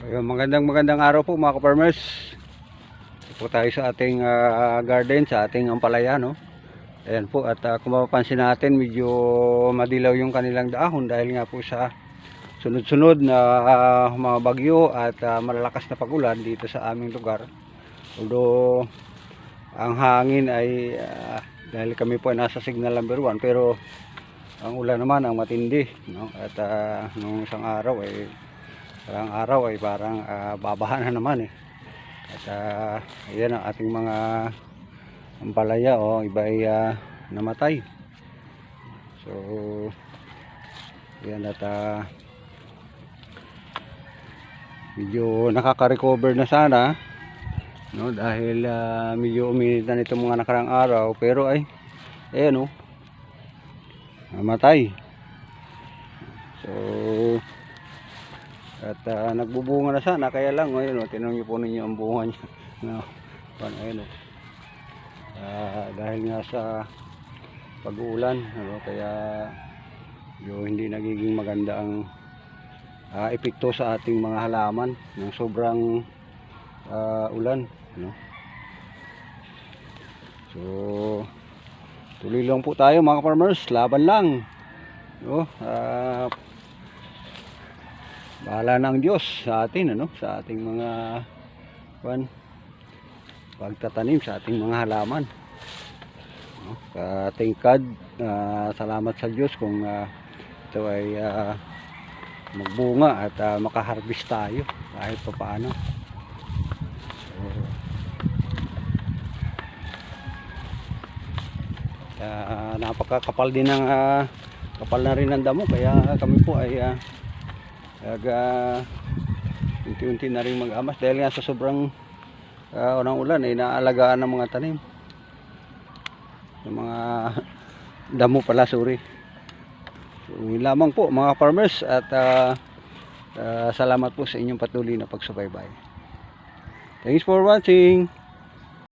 Ayun, magandang araw po mga ka-farmers. Ito po tayo sa ating garden, sa ating ampalaya, no? Ayan po, at kung mapapansin natin, medyo madilaw yung kanilang dahon dahil nga po sa sunod-sunod na mga bagyo at malalakas na pag-ulan dito sa aming lugar. Although ang hangin ay dahil kami po ay nasa signal number 1, pero ang ulan naman ang matindi, no? At nung isang araw ay parang babaha na naman eh. At ayan ang ating mga ampalaya, iba ay namatay. So ayan, at medyo nakaka-recover na sana, no, dahil medyo uminit na nitong mga nakarang araw, pero ay ayan, namatay. So at nagbubunga na sana, kaya lang ngayon tinanong niyo po ninyo ang bunga niya, no? Ayun, dahil nga sa pag-uulan, kaya yung hindi nagiging maganda ang epekto sa ating mga halaman ng sobrang ulan, no? So tuloy lang po tayo mga farmers, laban lang, no? Bahala ng Diyos sa atin, sa ating mga pagtatanim sa ating mga halaman, no? Tingkad, salamat sa Diyos kung ito ay magbunga at makaharvest tayo kahit pa paano. So, napakakapal din ng kapal na rin ng damo, kaya kami po ay unti-unti na rin mag-amas dahil nga sa sobrang unang ulan ay naalagaan ng mga tanim, ng mga damo pala, sorry. So yun lamang po mga farmers, at salamat po sa inyong patuloy na pagsubaybay. Thanks for watching.